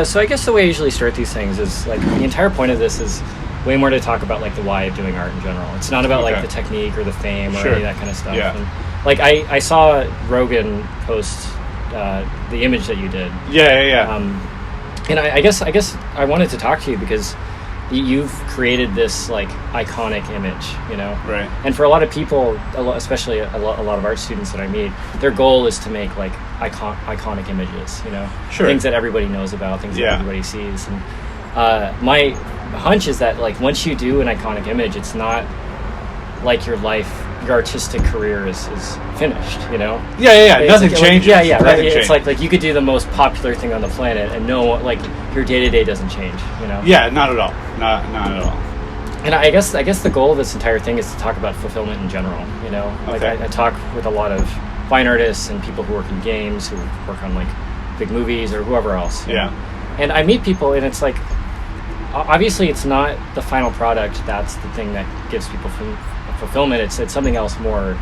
So I guess the way I usually start these things is like the entire point of this is way more to talk about like the why of doing art in general. It's not about like the technique or the fame or any of that kind of stuff. Yeah. And, like I saw Rogan post the image that you did. Yeah. And I guess I wanted to talk to you because you've created this like iconic image, you know. Right. And for a lot of people, especially a lot of art students that I meet, their goal is to make like iconic images, you know. Sure. Things that everybody knows about, things that everybody sees. And my hunch is that like once you do an iconic image, it's not like your artistic career is finished, you know. Yeah. Nothing changes. Right. It's like you could do the most popular thing on the planet and no one, like your day-to-day doesn't change, you know. Yeah, not at all. Not at all. And I guess the goal of this entire thing is to talk about fulfillment in general, you know. Like I talk with a lot of fine artists and people who work in games, who work on like big movies or whoever else. Yeah. And I meet people and it's like, obviously it's not the final product that's the thing that gives people fulfillment. It's something else more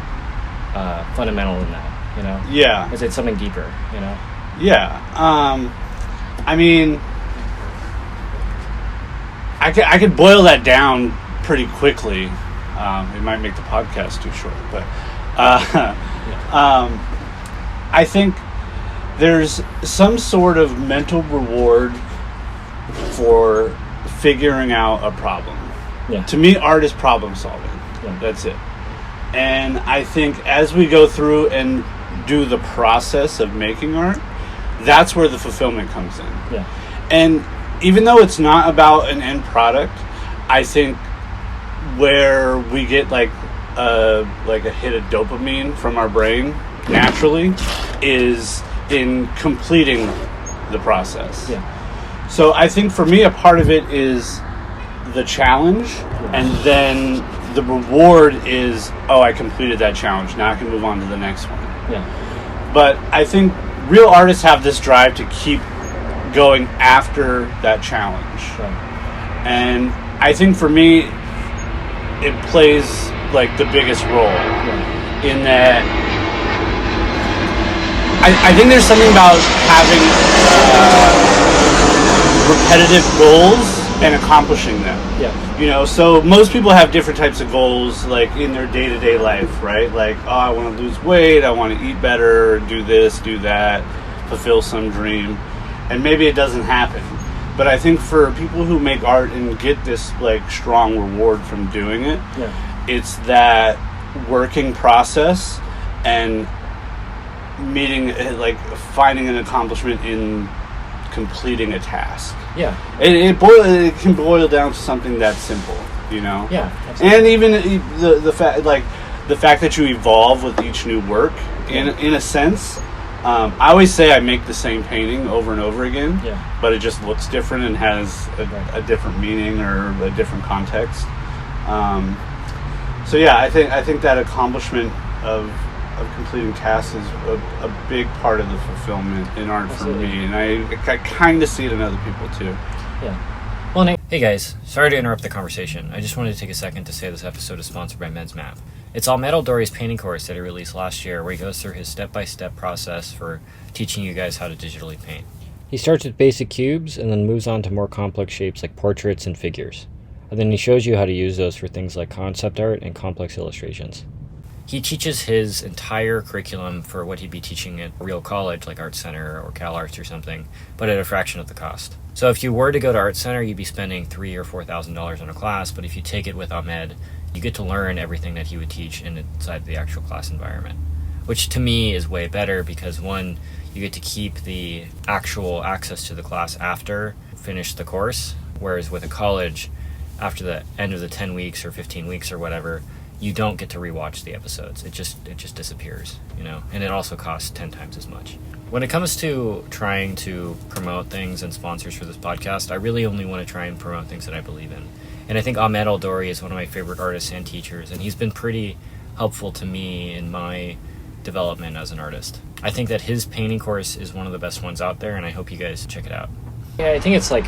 fundamental than that, you know. Yeah. It's something deeper, you know. Yeah. I mean, I could boil that down pretty quickly. It might make the podcast too short, but I think there's some sort of mental reward for figuring out a problem. Yeah. To me, art is problem solving. Yeah. That's it. And I think as we go through and do the process of making art, that's where the fulfillment comes in. Yeah. And even though it's not about an end product, I think where we get like a hit of dopamine from our brain naturally is in completing the process. Yeah. So I think for me, a part of it is the challenge, and then the reward is, I completed that challenge. Now I can move on to the next one. Yeah. But I think real artists have this drive to keep going after that challenge. Right. And I think for me, it plays like the biggest role in that I think there's something about having repetitive goals and accomplishing them. Yeah. You know, so most people have different types of goals, like in their day-to-day life, right? Like, I want to lose weight, I want to eat better, do this, do that, fulfill some dream. And maybe it doesn't happen. But I think for people who make art and get this like strong reward from doing it, it's that working process and finding an accomplishment in completing a task. Yeah. It can boil down to something that simple, you know? Yeah. Absolutely. And even the fact that you evolve with each new work, in a sense. I always say I make the same painting over and over again, but it just looks different and has a different meaning or a different context. So yeah, I think that accomplishment of completing tasks is a big part of the fulfillment in art for me, and I kind of see it in other people too. Yeah. Well, hey guys, sorry to interrupt the conversation. I just wanted to take a second to say this episode is sponsored by Men's Map. It's Ahmed Dori's painting course that he released last year, where he goes through his step-by-step process for teaching you guys how to digitally paint. He starts with basic cubes and then moves on to more complex shapes like portraits and figures. And then he shows you how to use those for things like concept art and complex illustrations. He teaches his entire curriculum for what he'd be teaching at a real college like Art Center or Cal Arts or something, but at a fraction of the cost. So if you were to go to Art Center, you'd be spending $3,000 or $4,000 on a class, but if you take it with Ahmed, you get to learn everything that he would teach inside the actual class environment, which to me is way better because, one, you get to keep the actual access to the class after you finish the course, whereas with a college, after the end of the 10 weeks or 15 weeks or whatever, you don't get to rewatch the episodes. It just disappears, you know, and it also costs 10 times as much. When it comes to trying to promote things and sponsors for this podcast, I really only want to try and promote things that I believe in. And I think Ahmed Dori is one of my favorite artists and teachers, and he's been pretty helpful to me in my development as an artist. I think that his painting course is one of the best ones out there, and I hope you guys check it out. Yeah, I think it's like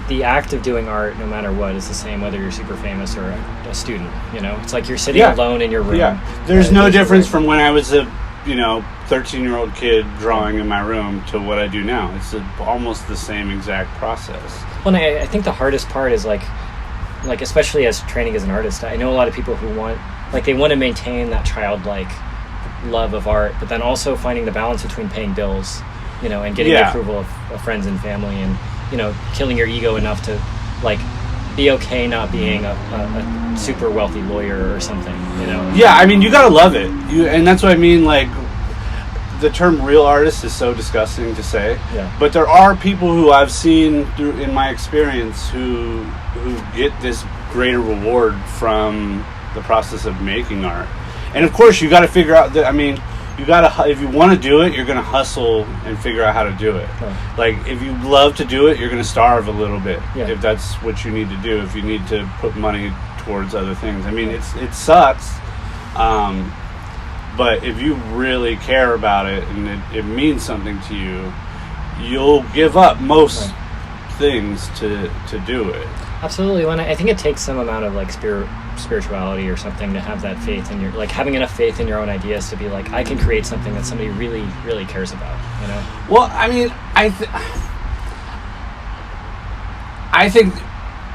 the act of doing art, no matter what, is the same whether you're super famous or a student, you know? It's like you're sitting alone in your room. Yeah, there's no difference from when I was a 13-year-old kid drawing in my room to what I do now. It's almost the same exact process. Well, I think the hardest part is like especially as training as an artist, I know a lot of people who they want to maintain that childlike love of art, but then also finding the balance between paying bills, and getting the approval of friends and family, and killing your ego enough to be okay not being a super wealthy lawyer or something. Yeah, I mean, you gotta love it. And that's what I mean. The term real artist is so disgusting to say. Yeah. But there are people who I've seen in my experience who get this greater reward from the process of making art. And of course, you got to figure out that. I mean, you gotta, if you want to do it, you're gonna hustle and figure out how to do it. Right. If you love to do it, you're gonna starve a little bit. Yeah. If that's what you need to do. If you need to put money towards other things. I mean, it sucks. But if you really care about it and it means something to you, you'll give up most things to do it. Absolutely. When I think it takes some amount of spirituality or something to have that faith in your, having enough faith in your own ideas to be I can create something that somebody really, really cares about. Well, I mean, I think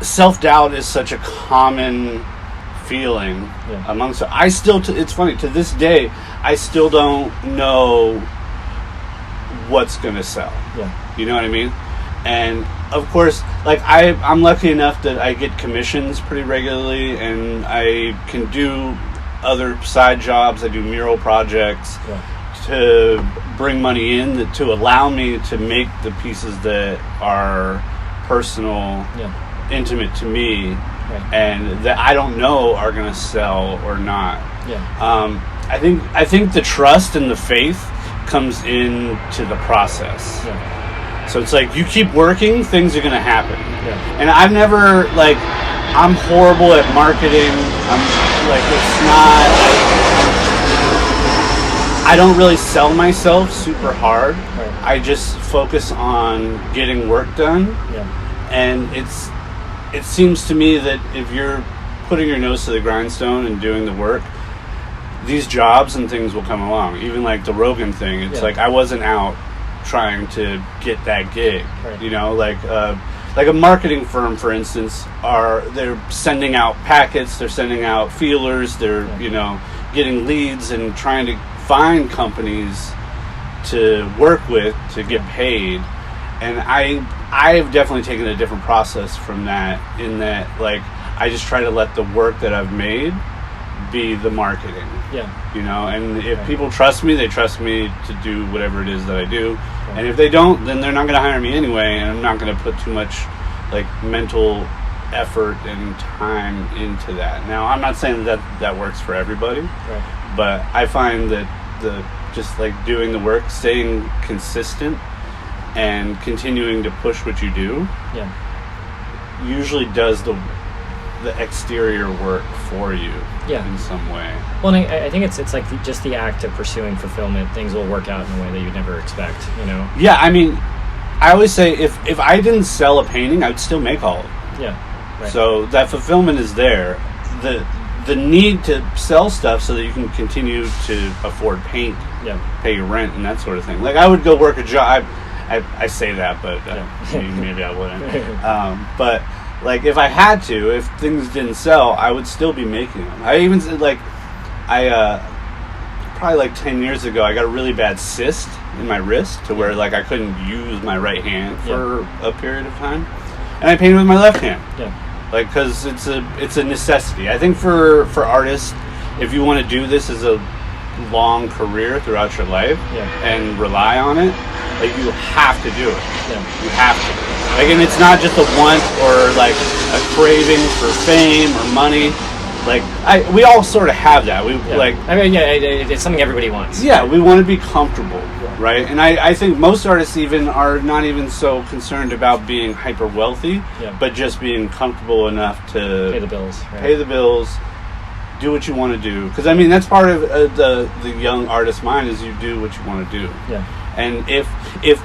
self-doubt is such a common feeling amongst. It's funny, to this day I still don't know what's gonna sell. You know what I mean? And of course, I'm lucky enough that I get commissions pretty regularly, and I can do other side jobs. I do mural projects to bring money in to allow me to make the pieces that are personal, intimate to me. And that I don't know are going to sell or not. I think the trust and the faith comes into the process. So it's you keep working, things are going to happen. And I've never I'm horrible at marketing. It's not. I don't really sell myself super hard. I just focus on getting work done. And it seems to me that if you're putting your nose to the grindstone and doing the work, these jobs and things will come along. Even the Rogan thing, it's I wasn't out trying to get that gig. A marketing firm, for instance, they're sending out packets, they're sending out feelers, they're getting leads and trying to find companies to work with to get paid. And I've definitely taken a different process from that, in that I just try to let the work that I've made be the marketing. And if people trust me, they trust me to do whatever it is that I do. And if they don't, then they're not going to hire me anyway, and I'm not going to put too much mental effort and time into that. Now, I'm not saying that works for everybody, but I find that doing the work, staying consistent, and continuing to push what you do usually does the exterior work for you in some way. Well, and I think it's just the act of pursuing fulfillment. Things will work out in a way that you'd never expect, Yeah, I mean, I always say if I didn't sell a painting, I would still make all of them. So that fulfillment is there. The need to sell stuff so that you can continue to afford paint, pay your rent, and that sort of thing. I would go work a job. I say that, but maybe I wouldn't. But if I had to, if things didn't sell, I would still be making them. I even said probably 10 years ago, I got a really bad cyst in my wrist to where I couldn't use my right hand for a period of time, and I painted with my left hand. Because it's a necessity. I think for artists, if you want to do this as a long career throughout your life and rely on it, you have to do it. You have to. And it's not just a want or a craving for fame or money. We all sort of have that. It's something everybody wants. We want to be comfortable, right? And I think most artists even are not even so concerned about being hyper wealthy, but just being comfortable enough to pay the bills. Pay the bills, do what you want to do. Because that's part of the young artist mind, is you do what you want to do. And if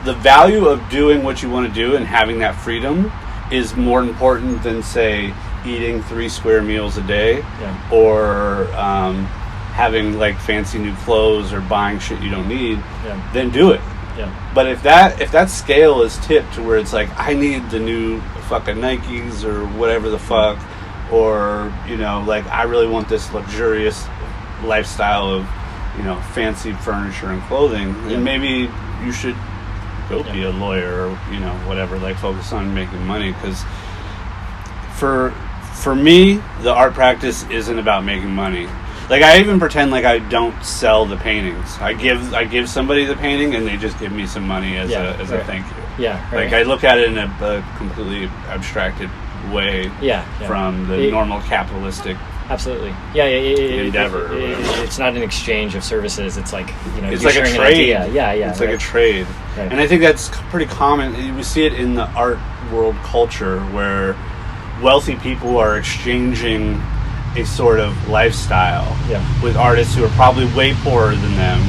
the value of doing what you want to do and having that freedom is more important than, say, eating 3 square meals a day, or having like fancy new clothes or buying shit you don't need, Yeah. then do it. Yeah. But if that scale is tipped to where it's like, I need the new fucking Nikes or whatever the fuck, or, you know, like, I really want this luxurious lifestyle of, you know, fancy furniture and clothing, then maybe you should go be a lawyer or, you know, whatever, like, focus on making money. Because for me, the art practice isn't about making money. Like, I even pretend like I don't sell the paintings. I give somebody the painting, and they just give me some money as a thank you. Yeah, right. Like, I look at it in a completely abstracted way from the normal capitalistic absolutely endeavor. It's not an exchange of services. It's like, you know, it's like a trade. It's like right. a trade. Right. And I think that's pretty common. We see it in the art world culture where wealthy people are exchanging a sort of lifestyle with artists who are probably way poorer than them,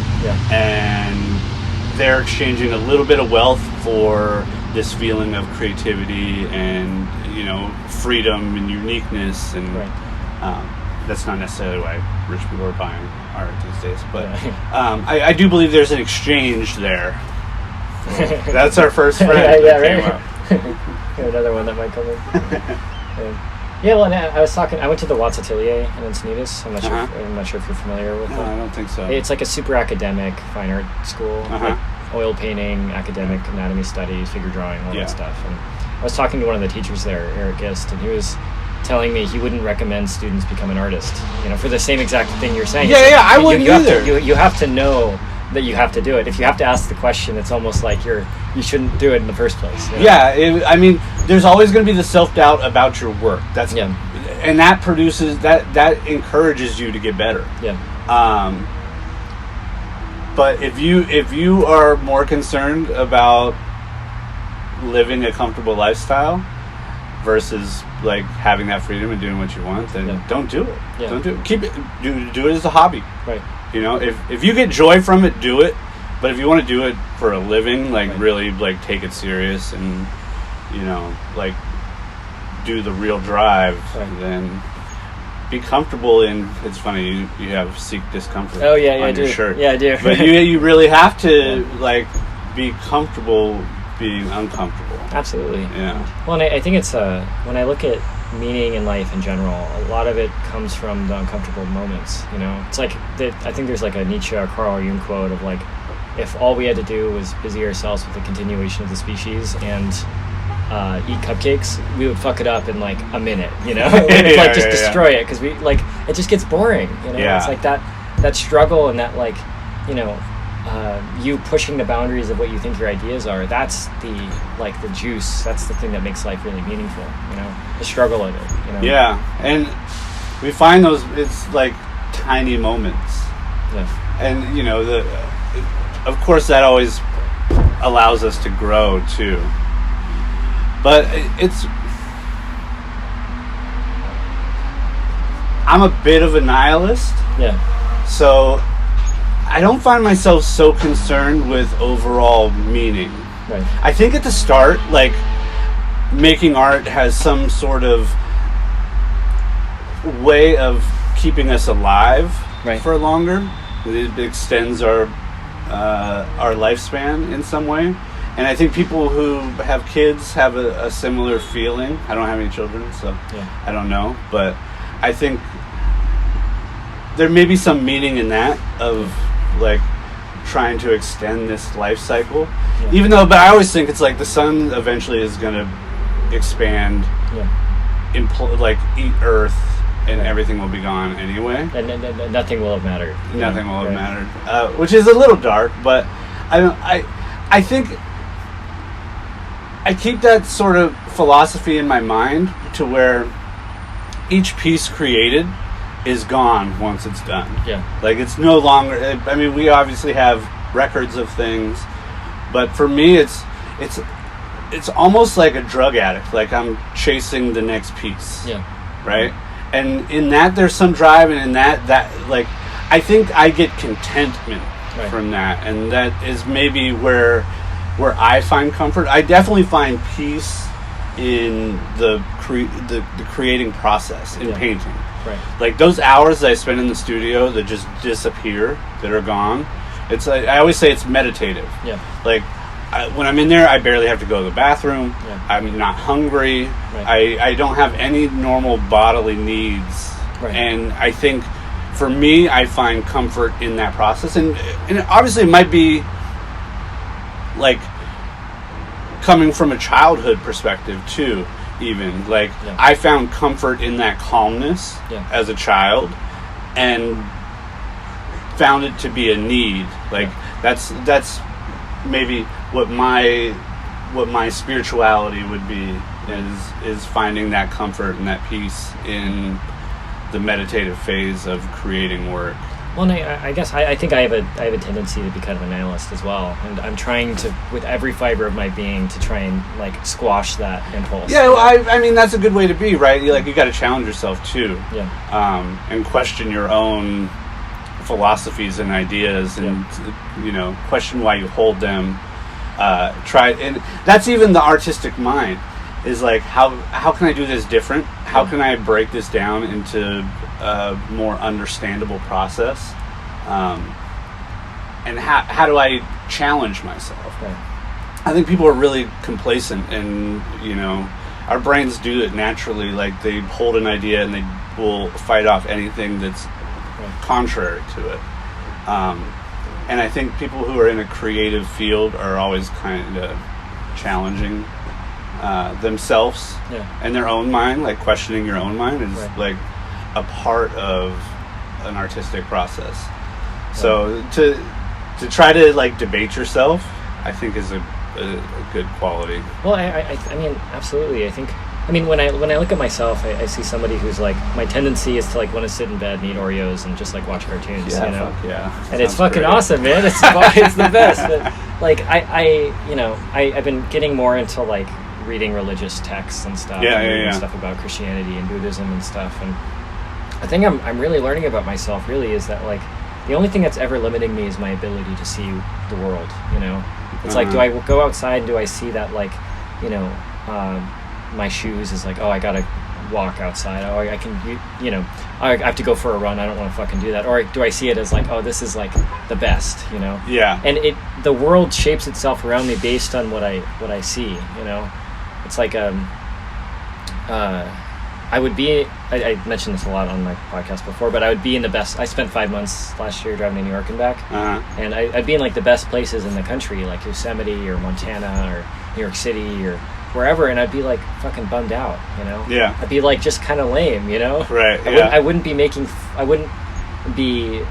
and they're exchanging a little bit of wealth for this feeling of creativity and, you know, freedom and uniqueness, and that's not necessarily why rich people are buying art these days, but I do believe there's an exchange there. Well, that's our first friend. Another one that might come in. Yeah, well, and I went to the Watts Atelier in Encinitas. I'm not sure if you're familiar with it. I don't think so. It's like a super academic fine art school, like oil painting, academic anatomy studies, figure drawing, all that stuff. And I was talking to one of the teachers there, Eric Gist, and he was telling me he wouldn't recommend students become an artist, you know, for the same exact thing you're saying. I wouldn't either. You have to know that you have to do it. If you have to ask the question, it's almost like you shouldn't do it in the first place. You know? I mean, there's always going to be the self-doubt about your work. And that produces that encourages you to get better. But if you are more concerned about living a comfortable lifestyle versus like having that freedom and doing what you want, then don't do it. Don't do it. Keep it. Do it as a hobby. Right. You know, if you get joy from it, do it. But if you want to do it for a living, like really like take it serious and, you know, like do the real drive, then be comfortable in. It's funny you have seek discomfort. Oh yeah, on I your do. Shirt. Yeah, I do. But you really have to like be comfortable being uncomfortable. Absolutely. Yeah. Well, and I think it's when I look at meaning in life in general, a lot of it comes from the uncomfortable moments. You know, it's like I think there's like a Nietzsche or Carl Jung quote of like, if all we had to do was busy ourselves with the continuation of the species and eat cupcakes, we would fuck it up in like a minute. You know, just destroy it because we like it just gets boring. You know, it's like that struggle and that like, you know. You pushing the boundaries of what you think your ideas are, that's the juice, that's the thing that makes life really meaningful, you know, the struggle of it, you know. Yeah, and we find those, it's like tiny moments. And, you know, of course that always allows us to grow too. But I'm a bit of a nihilist. So I don't find myself so concerned with overall meaning. Right. I think at the start, like, making art has some sort of way of keeping us alive for longer. It extends our lifespan in some way. And I think people who have kids have a similar feeling. I don't have any children, so I don't know. But I think there may be some meaning in that of like trying to extend this life cycle, but I always think it's like the sun eventually is going to expand, like eat Earth, and everything will be gone anyway, and nothing will have mattered. Nothing will have mattered, which is a little dark, but I think I keep that sort of philosophy in my mind to where each piece created is gone once it's done. Like it's no longer. I mean, we obviously have records of things, but for me, it's almost like a drug addict. Like I'm chasing the next piece. Right. And in that, there's some drive, and in that like I think I get contentment from that, and that is maybe where I find comfort. I definitely find peace in the creating process in painting. Right. Like those hours that I spend in the studio that just disappear, that are gone. It's like, I always say it's meditative. Yeah. Like when I'm in there, I barely have to go to the bathroom. Yeah. I'm not hungry. Right. I don't have any normal bodily needs. Right. And I think for me, I find comfort in that process. And obviously it might be like coming from a childhood perspective too, even. Like I found comfort in that calmness as a child and found it to be a need. Like that's maybe what my spirituality would be, is finding that comfort and that peace in the meditative phase of creating work. Well, and I guess I think I have a tendency to be kind of an analyst as well, and I'm trying to, with every fiber of my being, to try and like squash that impulse. Yeah, well, I mean that's a good way to be, right? You got to challenge yourself too, and question your own philosophies and ideas, and question why you hold them. And that's even the artistic mind. Is like how can I do this different? How can I break this down into a more understandable process? And how do I challenge myself? Right. I think people are really complacent, and our brains do it naturally. Like they hold an idea and they will fight off anything that's contrary to it. And I think people who are in a creative field are always kind of challenging themselves and their own mind. Like questioning your own mind is like a part of an artistic process. So to try to like debate yourself, I think is a good quality. Well, I mean, absolutely. I mean, when I look at myself, I see somebody who's like, my tendency is to like want to sit in bed and eat Oreos and just like watch cartoons, and it's fucking awesome, man. It's the best. But like I've been getting more into like reading religious texts and stuff, and stuff about Christianity and Buddhism and stuff, and I think I'm really learning about myself. Really, is that like the only thing that's ever limiting me is my ability to see the world. It's like, do I go outside and do I see that like, my shoes is like, oh, I gotta walk outside. Oh, I can, I have to go for a run. I don't want to fucking do that. Or do I see it as like, oh, this is like the best, Yeah. And the world shapes itself around me based on what I see. It's like I would be. I mentioned this a lot on my podcast before, but I would be in the best. I spent 5 months last year driving to New York and back, and I'd be in like the best places in the country, like Yosemite or Montana or New York City or wherever, and I'd be like fucking bummed out, Yeah. I'd be like just kind of lame, Right. I wouldn't be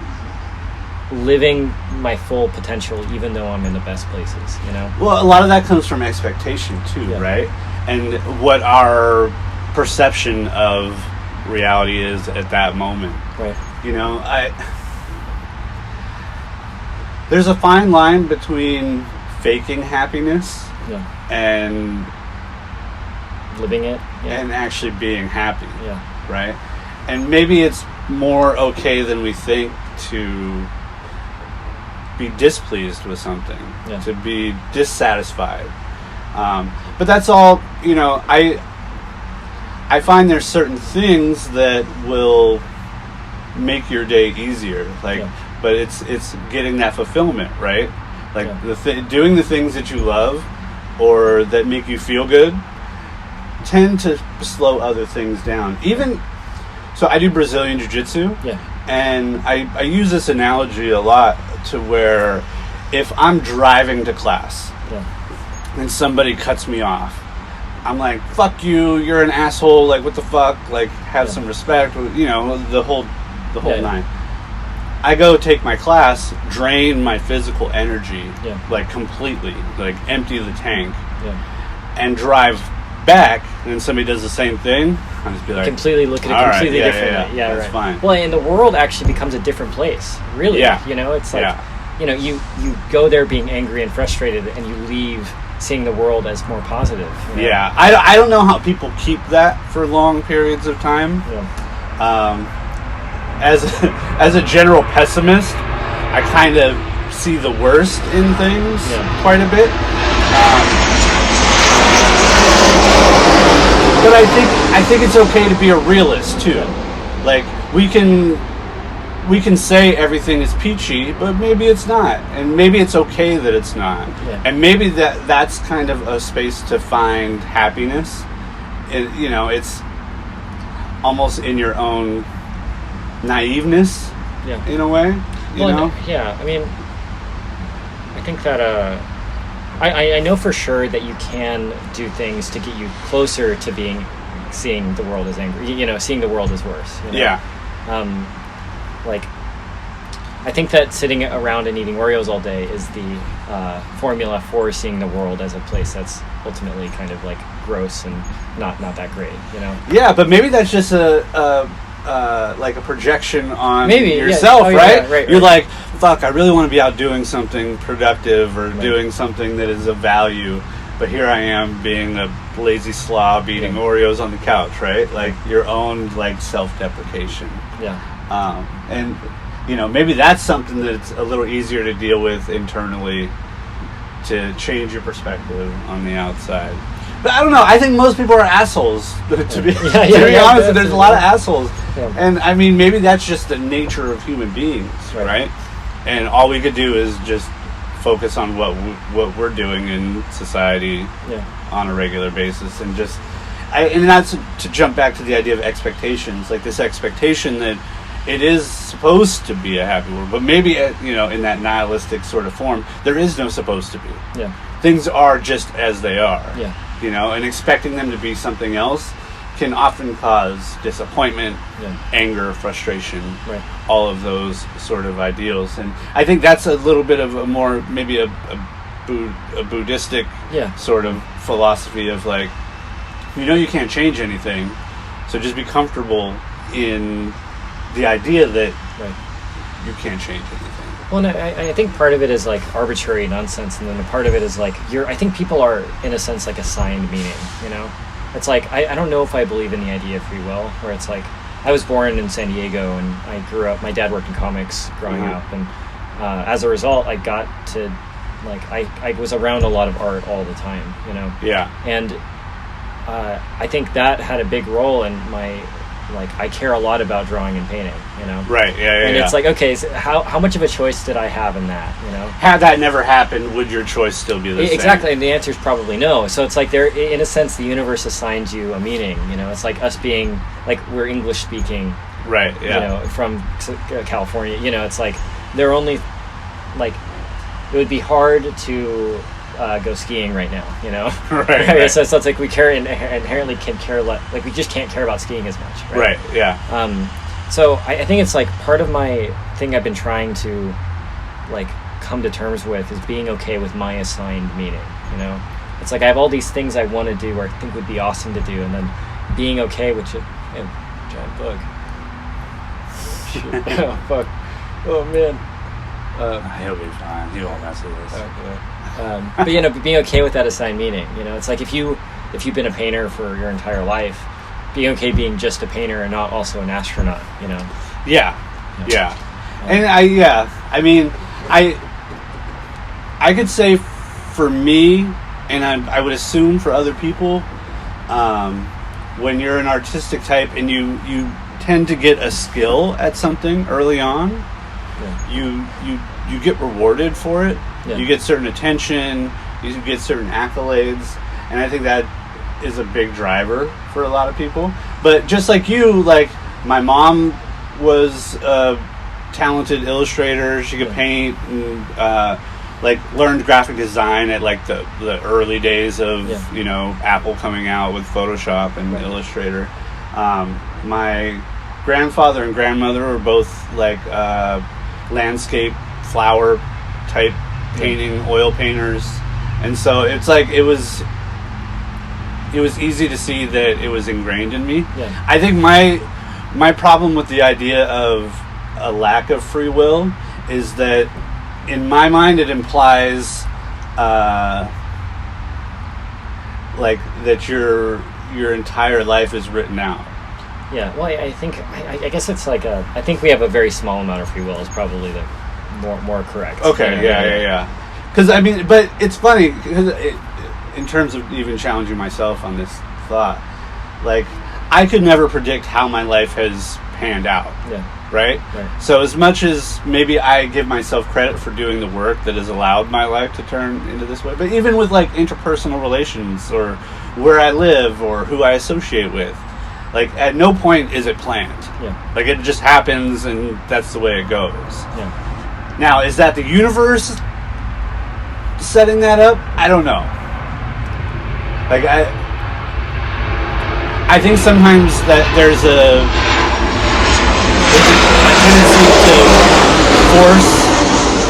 living my full potential, even though I'm in the best places, Well, a lot of that comes from expectation too, right? And what our perception of reality is at that moment, right? There's a fine line between faking happiness and living it, and actually being happy, right? And maybe it's more okay than we think to be displeased with something, to be dissatisfied, but that's all. I find there's certain things that will make your day easier, but it's getting that fulfillment, right? Like doing the things that you love or that make you feel good tend to slow other things down. Even so, I do Brazilian Jiu-Jitsu, and I use this analogy a lot, to where if I'm driving to class and somebody cuts me off, I'm like, fuck you, you're an asshole, like, what the fuck, like, have some respect, the whole nine. I go take my class, drain my physical energy, like, completely, like, empty the tank, and drive back, and then somebody does the same thing, I'll just be like, completely look at it completely differently. Yeah, that's fine. Well, and the world actually becomes a different place, really. It's like, you go there being angry and frustrated, and you leave seeing the world as more positive. I don't know how people keep that for long periods of time. As a general pessimist, I kind of see the worst in things quite a bit. But I think it's okay to be a realist too. Like we can say everything is peachy, but maybe it's not, and maybe it's okay that it's not, and maybe that's kind of a space to find happiness. It's almost in your own naiveness, in a way. You know? Yeah. I mean, I think that I know for sure that you can do things to get you closer to seeing the world as angry. Seeing the world as worse. Yeah. Like, I think that sitting around and eating Oreos all day is the formula for seeing the world as a place that's ultimately kind of like gross and not that great, Yeah, but maybe that's just like a projection on yourself, right? right? Yeah, right? You're like, fuck, I really want to be out doing something productive or doing something that is of value, but here I am being a lazy slob eating Oreos on the couch, right? Like your own like self-deprecation. Yeah. And maybe that's something that's a little easier to deal with internally, to change your perspective on the outside. But I don't know. I think most people are assholes. To be honest, there's a lot of assholes, and I mean maybe that's just the nature of human beings, right? And all we could do is just focus on what we're doing in society on a regular basis, and and that's to jump back to the idea of expectations, like this expectation that it is supposed to be a happy world, but maybe in that nihilistic sort of form, there is no supposed to be. Yeah, things are just as they are. Yeah, and expecting them to be something else can often cause disappointment, anger, frustration, all of those sort of ideals. And I think that's a little bit of a more maybe a Buddhistic sort of philosophy of like, you can't change anything, so just be comfortable in the idea that you can't change anything. Well, and I think part of it is like arbitrary nonsense, and then the part of it is like I think people are in a sense like assigned meaning. It's like I don't know if I believe in the idea of free will, where it's like I was born in San Diego and I grew up. My dad worked in comics growing up, and as a result, I got to like I was around a lot of art all the time. Yeah. And I think that had a big role in my. Like I care a lot about drawing and painting, Right, and it's like, okay, so how much of a choice did I have in that, Had that never happened, would your choice still be the same? Exactly, and the answer is probably no. So it's like in a sense, the universe assigns you a meaning. It's like us being like we're English speaking, right? Yeah, from California. It's like they're only like it would be hard to. Go skiing right now, Right. So it's like we inherently can care like we just can't care about skiing as much, right? Yeah. So I think it's like part of my thing I've been trying to like come to terms with is being okay with my assigned meaning. It's like I have all these things I want to do or I think would be awesome to do, and then being okay with it. Giant bug. Oh fuck. Oh man. He'll be fine. He won't mess with us. Okay. But being okay with that assigned meaning, it's like if you've been a painter for your entire life, being okay being just a painter and not also an astronaut, Yeah. And I mean, I could say for me, and I would assume for other people, when you're an artistic type and you tend to get a skill at something early on, you get rewarded for it. Yeah. You get certain attention, you get certain accolades, and I think that is a big driver for a lot of people. But just like you, like my mom was a talented illustrator. She could paint and learned graphic design at like the early days of Apple coming out with Photoshop and Illustrator. My grandfather and grandmother were both like landscape flower type painting, oil painters, and so it's like it was easy to see that it was ingrained in me. Yeah. I think my problem with the idea of a lack of free will is that in my mind it implies like that your entire life is written out. Yeah, well, I think I guess it's like I think we have a very small amount of free will is probably the more correct. Okay, yeah. Because I mean, but it's funny because in terms of even challenging myself on this thought, Like, I could never predict how my life has panned out. Yeah. Right? So as much as maybe I give myself credit for doing the work that has allowed my life to turn into this way, but even with like interpersonal relations or where I live or who I associate with, like at no point is it planned. Yeah. Like it just happens and that's the way it goes. Yeah. Now, is that the universe setting that up? I don't know. Like I think sometimes that there's a tendency to force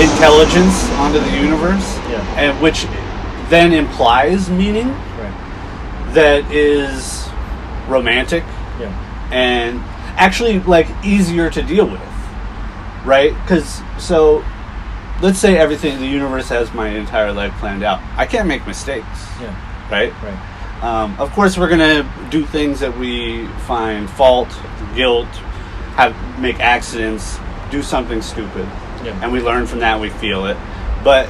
intelligence onto the universe, and which then implies meaning that is romantic and actually like easier to deal with, right? Because so let's say the universe has my entire life planned out. I can't make mistakes, right? Of course, we're gonna do things that we find fault, guilt, make accidents, do something stupid, and we learn from that. We feel it, but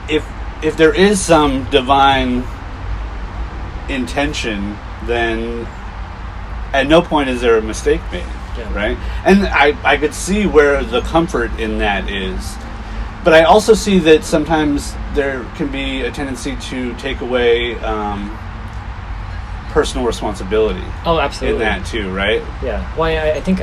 if there is some divine intention, then at no point is there a mistake made, right? And I could see where the comfort in that is, but I also see that sometimes there can be a tendency to take away personal responsibility. Oh, absolutely. In that too, right? Yeah. Well, I think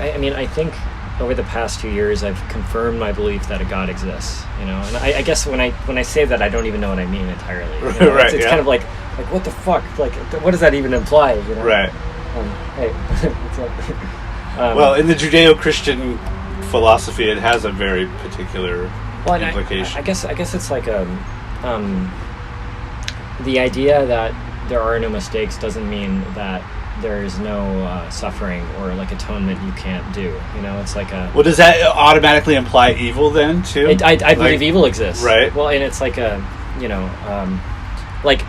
over the past 2 years, I've confirmed my belief that a God exists. And I guess when I say that, I don't even know what I mean entirely. Right. It's kind of like what the fuck? Like, what does that even imply? Right. Hey, what's up? Well, in the Judeo-Christian philosophy, it has a very particular implication. I guess it's like the idea that there are no mistakes doesn't mean that there is no suffering or like atonement you can't do. It's like a... Well, does that automatically imply evil then, too? I believe evil exists. Right. Well, and it's like a, like...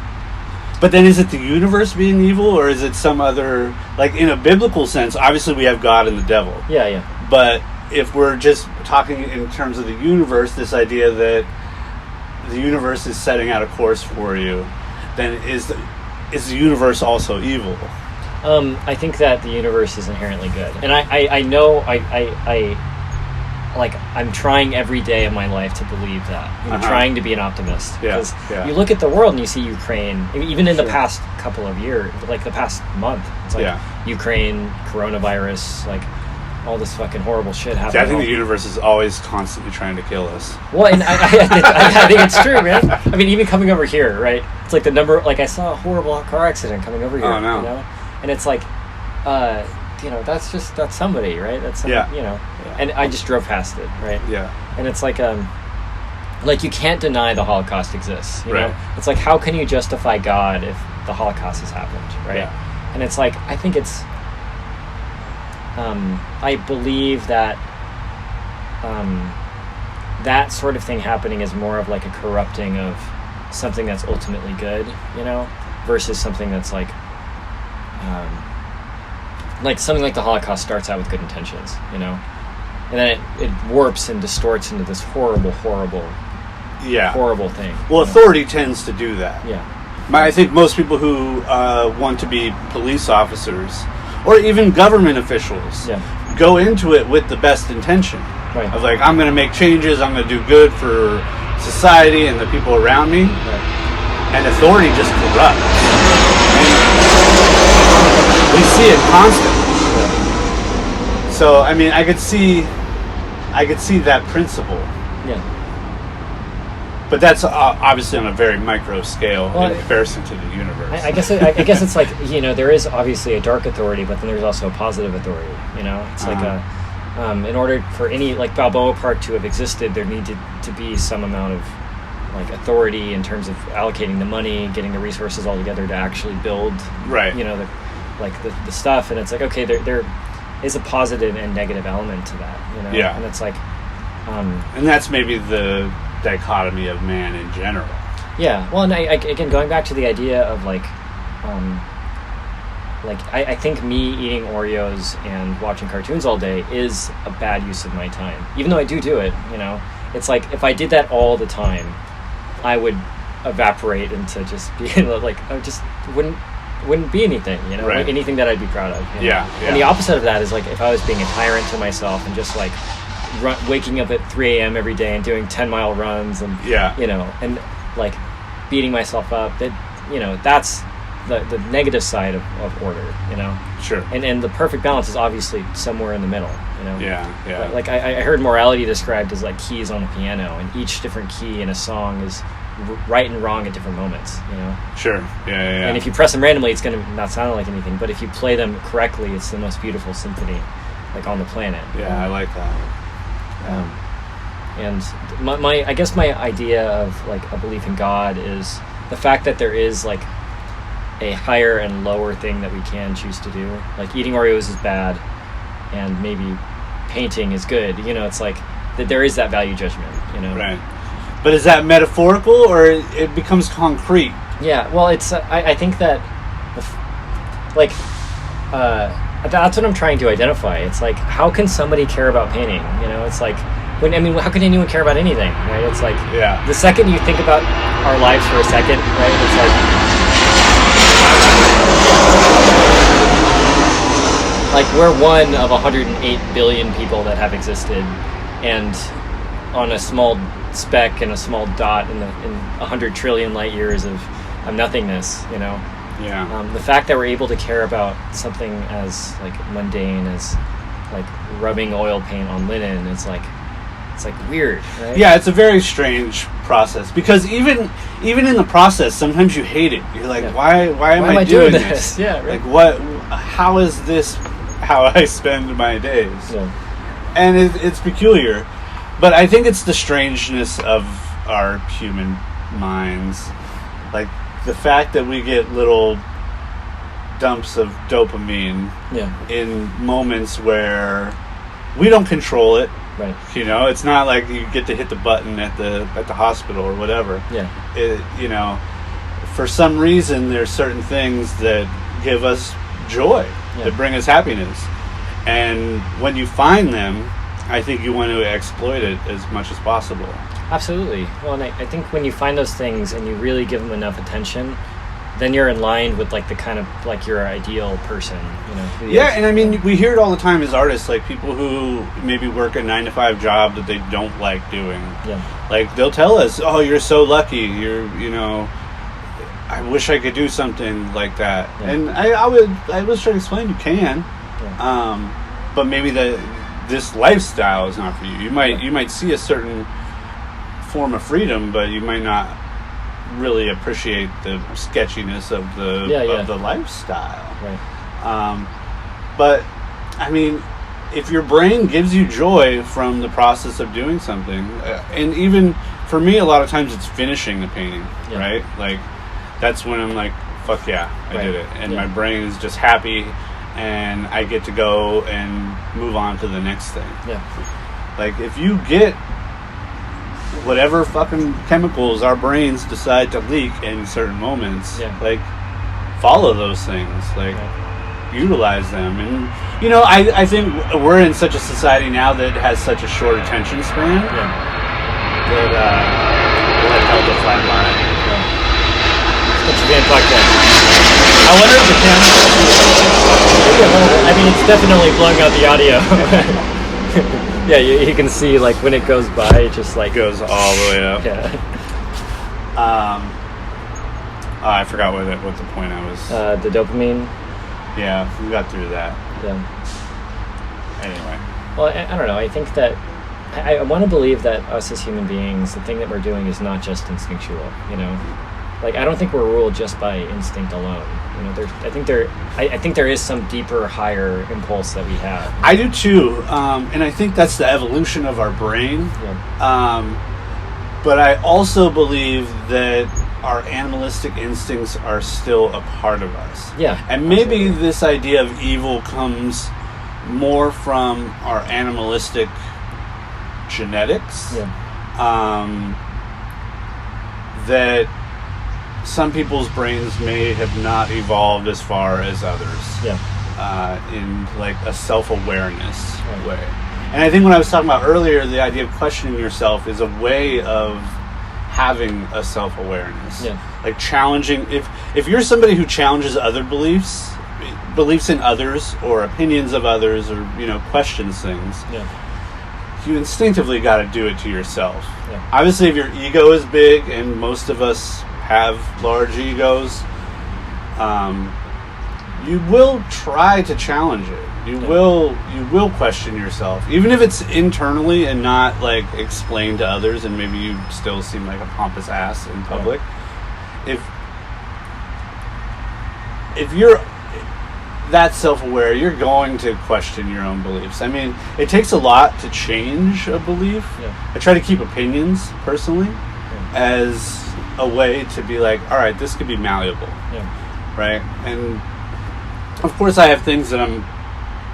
But then is it the universe being evil, or is it some other... Like, in a biblical sense, obviously we have God and the devil. Yeah. But if we're just talking in terms of the universe, this idea that the universe is setting out a course for you, then is the universe also evil? I think that the universe is inherently good, and I know I'm trying every day of my life to believe that. I'm trying to be an optimist because you look at the world and you see Ukraine, even in the past couple of years, like the past month, it's like Ukraine, coronavirus, like all this fucking horrible shit happening. I think the universe is always constantly trying to kill us. Well, and I think it's true, man. I mean, even coming over here, right? It's like I saw a horrible car accident coming over here. Oh, no. And it's like, that's somebody, right? That's somebody, and I just drove past it, right? Yeah. And it's like you can't deny the Holocaust exists, you know? It's like, how can you justify God if the Holocaust has happened, right? Yeah. And it's like, I think it's, I believe that that sort of thing happening is more of like a corrupting of something that's ultimately good, versus something that's like something like the Holocaust starts out with good intentions, and then it warps and distorts into this horrible thing. Well, authority tends to do that. Yeah. I think most people who want to be police officers or even government officials go into it with the best intention. Right. Of like, I'm going to make changes, I'm going to do good for society and the people around me. Right. And authority just corrupts. We see it constantly. Yeah. So, I mean, I could see that principle. Yeah. But that's obviously on a very micro scale in comparison to the universe. I guess it's like, there is obviously a dark authority, but then there's also a positive authority, It's like in order for any, like Balboa Park to have existed, there needed to be some amount of like authority in terms of allocating the money, getting the resources all together to actually build, the stuff. And it's like, okay, there is a positive and negative element to that, Yeah. And it's like, and that's maybe the dichotomy of man in general. Yeah. Well, and again, going back to the idea of I think me eating Oreos and watching cartoons all day is a bad use of my time, even though I do it. It's like if I did that all the time, I would evaporate into just being like I just wouldn't wouldn't be anything, Right. anything that I'd be proud of. Yeah. And the opposite of that is like if I was being a tyrant to myself and just like waking up at 3 a.m. every day and doing 10-mile runs and and like beating myself up. That that's the negative side of order. Sure. And the perfect balance is obviously somewhere in the middle. Yeah. Like I heard morality described as like keys on a piano, and each different key in a song is right and wrong at different moments. Sure. Yeah. And if you press them randomly, it's going to not sound like anything. But if you play them correctly, it's the most beautiful symphony, like on the planet. Yeah, I like that. And my I guess my idea of like a belief in God is the fact that there is like a higher and lower thing that we can choose to do. Like eating Oreos is bad, and maybe painting is good. It's like that there is that value judgment. Right. But is that metaphorical, or it becomes concrete? Yeah. Well, it's I think that that's what I'm trying to identify. It's like, how can somebody care about painting? It's like, how can anyone care about anything, right? It's like, the second you think about our lives for a second, right? It's like we're one of 108 billion people that have existed, and on a small speck and a small dot in 100 trillion light years of nothingness, the fact that we're able to care about something as like mundane as like rubbing oil paint on linen, it's like weird, right? Yeah, it's a very strange process, because even in the process, sometimes you hate it. You're like, why am I doing this? Yeah, right. Like, how is this how I spend my days? Yeah. And it's peculiar, but I think it's the strangeness of our human minds, like the fact that we get little dumps of dopamine in moments where we don't control it. Right. It's not like you get to hit the button at the hospital or whatever. Yeah. For some reason, there's certain things that give us joy, that bring us happiness, and when you find them, I think you want to exploit it as much as possible. Absolutely. Well, and I think when you find those things and you really give them enough attention, then you're in line with like the kind of like your ideal person, Yeah, and I mean, we hear it all the time as artists, like people who maybe work a 9-to-5 job that they don't like doing. Yeah. Like they'll tell us, "Oh, you're so lucky. I wish I could do something like that." Yeah. And I was trying to explain you can, but maybe this lifestyle is not for you. You might see a certain form of freedom, but you might not really appreciate the sketchiness of the lifestyle. Right. But I mean, if your brain gives you joy from the process of doing something, and even for me, a lot of times it's finishing the painting, right? Like that's when I'm like, fuck yeah, I did it, and my brain is just happy, and I get to go and move on to the next thing. Yeah. Like if you get whatever fucking chemicals our brains decide to leak in certain moments, like follow those things, like utilize them. And I think we're in such a society now that has such a short attention span that we'll have to help the flat line. Sketchy Band Podcast. I wonder if the camera it's definitely blowing out the audio. Yeah, you can see like when it goes by, it just like goes all the way up. Yeah. I forgot what the point I was. The dopamine. Yeah, we got through that. Yeah. Anyway. Well, I don't know. I think that I want to believe that us as human beings, the thing that we're doing is not just instinctual. Like I don't think we're ruled just by instinct alone. I think there is some deeper, higher impulse that we have. I do too, and I think that's the evolution of our brain. Yeah. But I also believe that our animalistic instincts are still a part of us. Yeah. And maybe this idea of evil comes more from our animalistic genetics. Yeah. That some people's brains may have not evolved as far as others. Yeah. In like a self-awareness way. And I think when I was talking about earlier, the idea of questioning yourself is a way of having a self-awareness. Yeah. Like challenging, if you're somebody who challenges other beliefs in others or opinions of others, or questions things, you instinctively got to do it to yourself. Yeah. Obviously, if your ego is big, and most of us have large egos, you will try to challenge it. You will question yourself, even if it's internally and not like explained to others, and maybe you still seem like a pompous ass in public. If you're that self-aware, you're going to question your own beliefs. I mean, it takes a lot to change a belief. Yeah. I try to keep opinions personally as a way to be like, all right, this could be malleable. Yeah. Right? And of course I have things that I'm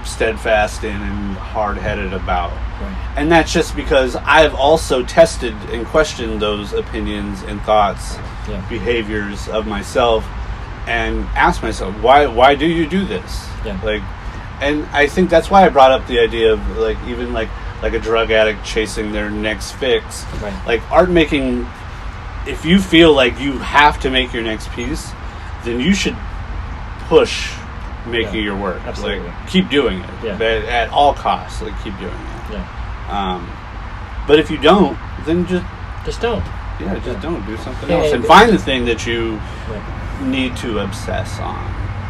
steadfast in and hard-headed about. Right. And that's just because I've also tested and questioned those opinions and thoughts, behaviors of myself, and asked myself, why do you do this? Yeah. And I think that's why I brought up the idea of even like a drug addict chasing their next fix. Right. Like art making, if you feel like you have to make your next piece, then you should push making your work. Absolutely. Like keep doing it. Yeah. At all costs. Like keep doing it. Yeah. But if you don't, then just don't. Yeah, just don't. Do something Yeah, else. And find the thing that you need to obsess on.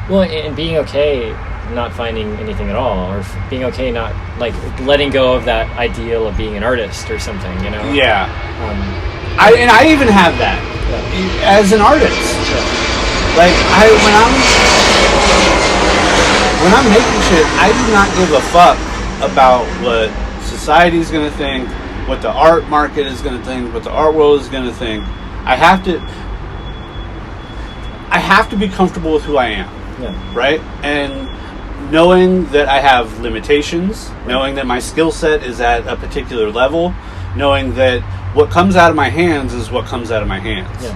Well, and being okay not finding anything at all, or being okay not letting go of that ideal of being an artist or something, Yeah. I even have that as an artist. Like when I'm making shit, I do not give a fuck about what society's gonna think, what the art market is gonna think, what the art world is gonna think. I have to be comfortable with who I am, right? And knowing that I have limitations, knowing that my skill set is at a particular level, knowing that what comes out of my hands is what comes out of my hands. Yeah.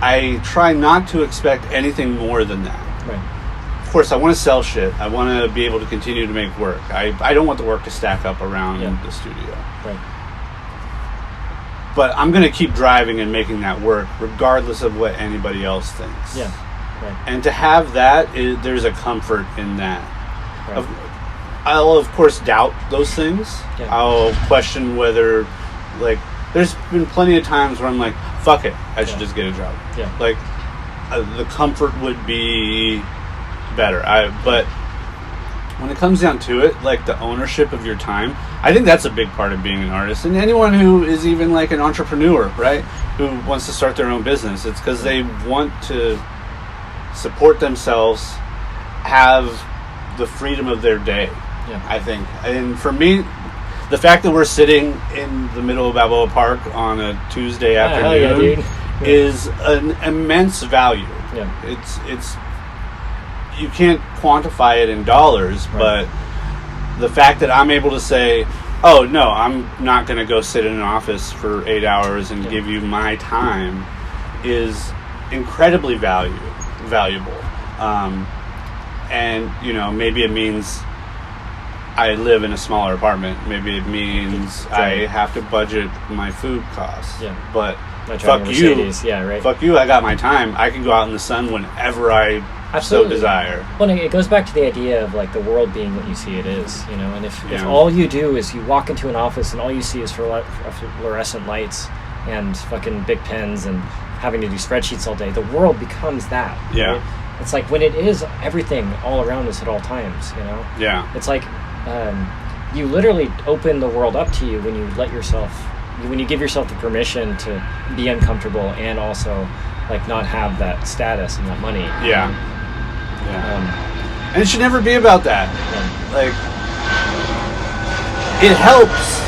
I try not to expect anything more than that. Right. Of course, I want to sell shit. I want to be able to continue to make work. I don't want the work to stack up around the studio. Right. But I'm going to keep driving and making that work regardless of what anybody else thinks. Yeah. Right. And to have that, there's a comfort in that. Right. I'll, of course, doubt those things. Yeah. I'll question whether, there's been plenty of times where I'm like, fuck it, I should just get a job. Yeah. The comfort would be better. But when it comes down to it, the ownership of your time, I think that's a big part of being an artist. And anyone who is even an entrepreneur, right, who wants to start their own business, it's because they want to support themselves, have the freedom of their day, I think. And for me, the fact that we're sitting in the middle of Balboa Park on a Tuesday afternoon is an immense value. Yeah. It's you can't quantify it in dollars, but the fact that I'm able to say, oh no, I'm not going to go sit in an office for 8 hours and give you my time is incredibly valuable. And maybe it means I live in a smaller apartment. Maybe it means I have to budget my food costs. Yeah. But fuck you. Yeah, right. Fuck you, I got my time. I can go out in the sun whenever I so desire. Well, it goes back to the idea of the world being what you see it is, and if all you do is you walk into an office and all you see is fluorescent lights and fucking big pens and having to do spreadsheets all day, the world becomes that. Yeah. Right? It's when it is everything all around us at all times, Yeah. It's you literally open the world up to you when you when you give yourself the permission to be uncomfortable and also not have that status and that money. Yeah. And it should never be about that. It helps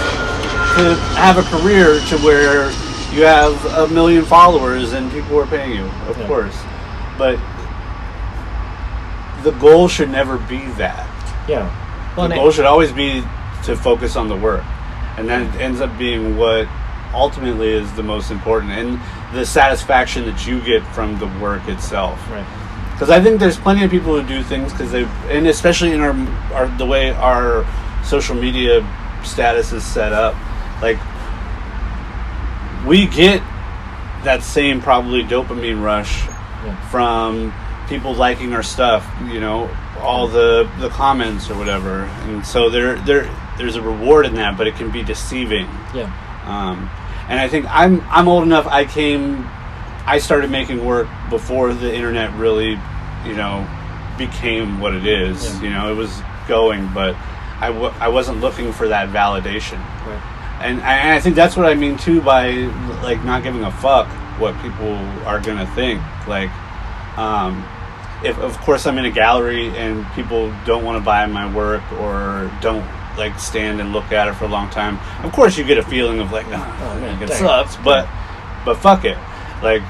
to have a career to where you have 1 million followers and people are paying you, of course. But the goal should never be that. Yeah. Well, the goal should always be to focus on the work. And then it ends up being what ultimately is the most important, and the satisfaction that you get from the work itself. Right. Because I think there's plenty of people who do things because and especially in the way our social media status is set up, we get that same probably dopamine rush from people liking our stuff, all the comments or whatever, and so there's a reward in that, but it can be deceiving. And I think I'm old enough. I started making work before the internet really became what it is. It was going, but I wasn't looking for that validation. And I think that's what I mean too by like not giving a fuck what people are gonna think. Like, if of course I'm in a gallery and people don't want to buy my work or don't like stand and look at it for a long time, of course you get a feeling of like, it sucks, but fuck it. Like,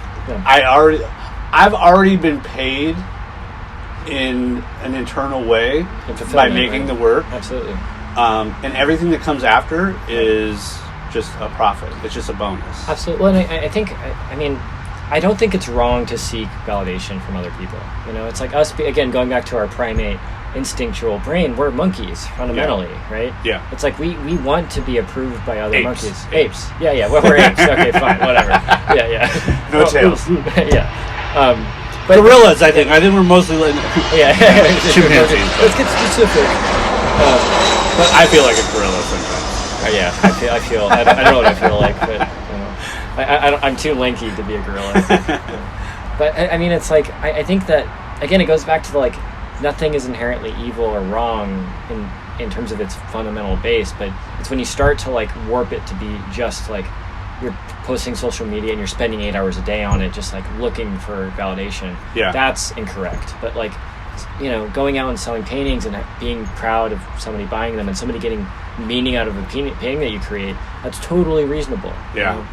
I've already been paid in an internal way by making the work. Absolutely. And everything that comes after is just a profit. It's just a bonus. Absolutely. Well, and I think, I don't think it's wrong to seek validation from other people. It's like us, again, going back to our primate instinctual brain, we're monkeys fundamentally, right? Yeah. It's like we want to be approved by other Apes. monkeys. Apes. Yeah. Well, we're apes. Okay, fine, whatever. Yeah. No tails. Yeah. But gorillas, I think we're mostly chimpanzees. Let's get specific. But I feel like a gorilla sometimes. Yeah, I feel. I don't know what I feel like, but I'm too lanky to be a gorilla. But I mean, it's like I think that again, it goes back to like nothing is inherently evil or wrong in terms of its fundamental base, but it's when you start to like warp it to be just like you're posting social media and you're spending 8 hours a day on it, just like looking for validation. Yeah, that's incorrect. But like, going out and selling paintings and being proud of somebody buying them and somebody getting meaning out of a painting that you create, that's totally reasonable. Yeah.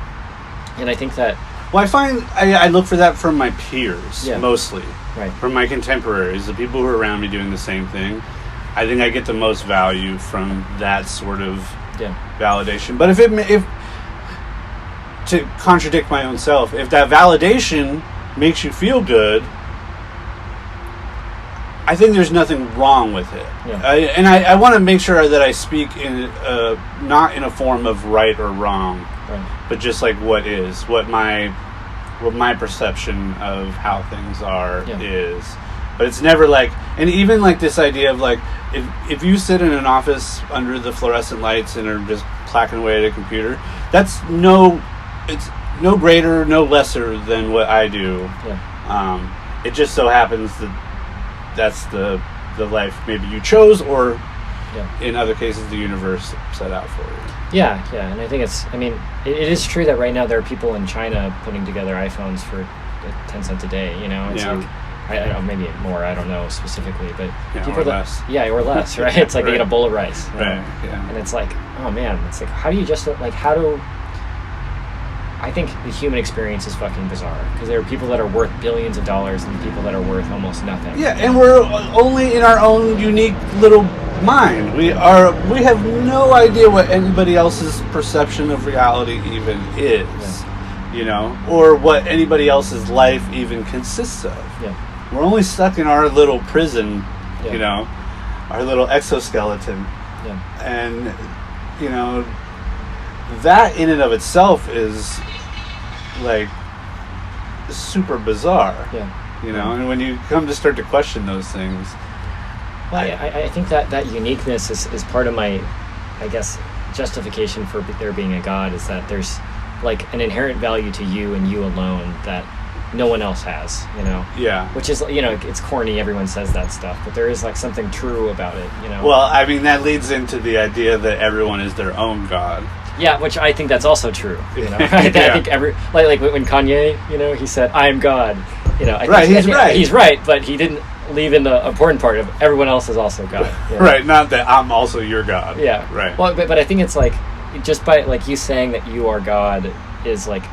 And I think that... Well, I find I look for that from my peers, mostly. Right. From my contemporaries, the people who are around me doing the same thing. I think I get the most value from that sort of validation. But if to contradict my own self, if that validation makes you feel good, I think there's nothing wrong with it. And I want to make sure that I speak in not in a form of right or wrong, but just like what is, what my perception of how things are is. But it's never like, and even like this idea of like, if you sit in an office under the fluorescent lights and are just clacking away at a computer, it's no greater, no lesser than what I do. It just so happens that that's the life maybe you chose, or in other cases the universe set out for you. And I think it is true that right now there are people in China putting together iPhones for 10 cents a day. It's like, I don't know, maybe more, I don't know specifically, but people or less. Or less, right? It's like they get a bowl of rice, and it's like, oh man, it's like, how do you just like, I think the human experience is fucking bizarre, because there are people that are worth billions of dollars and people that are worth almost nothing. And we're only in our own unique little mind. We have no idea what anybody else's perception of reality even is, or what anybody else's life even consists of. We're only stuck in our little prison, our little exoskeleton. And, that in and of itself is like super bizarre. And when you come to start to question those things, I think that uniqueness is part of my, I guess, justification for there being a God, is that there's like an inherent value to you and you alone that no one else has, which is, it's corny, everyone says that stuff, but there is like something true about it, Well, I mean, that leads into the idea that everyone is their own God. Which I think that's also true. I think like when Kanye, he said, "I am God." He's right, but he didn't leave in the important part of everyone else is also God. Right, not that I'm also your God. Right. Well, but I think it's like, just by like you saying that you are God is like,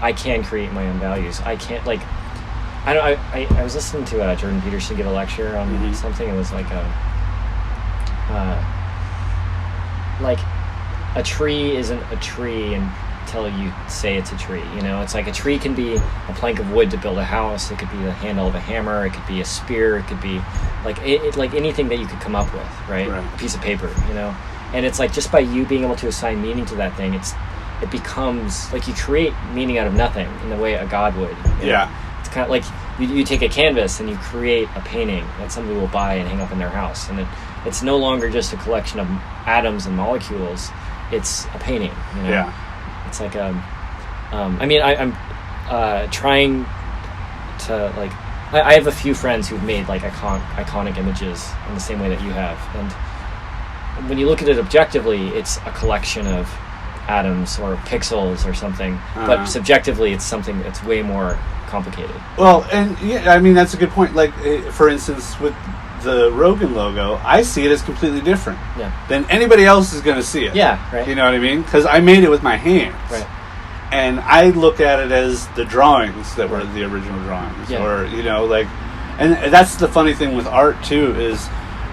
I can create my own values. I can't like, I was listening to Jordan Peterson give a lecture on something. It was like a tree isn't a tree until you say it's a tree. It's like a tree can be a plank of wood to build a house. It could be the handle of a hammer. It could be a spear. It could be like like anything that you could come up with, right? A piece of paper, And it's like, just by you being able to assign meaning to that thing, it becomes like you create meaning out of nothing in the way a god would. Yeah. It's kind of like you take a canvas and you create a painting that somebody will buy and hang up in their house, and it's no longer just a collection of atoms and molecules. It's a painting. Yeah. It's like I'm trying to like. I have a few friends who've made like iconic images in the same way that you have, and when you look at it objectively, it's a collection of atoms or pixels or something, but subjectively it's something that's way more complicated. Well, and yeah, I mean, that's a good point. Like, for instance, with the Rogan logo, I see it as completely different than anybody else is going to see it. Yeah, right. You know what I mean? Because I made it with my hands. Right. And I look at it as the drawings that were the original drawings. Yeah. Or, like... And that's the funny thing with art, too, is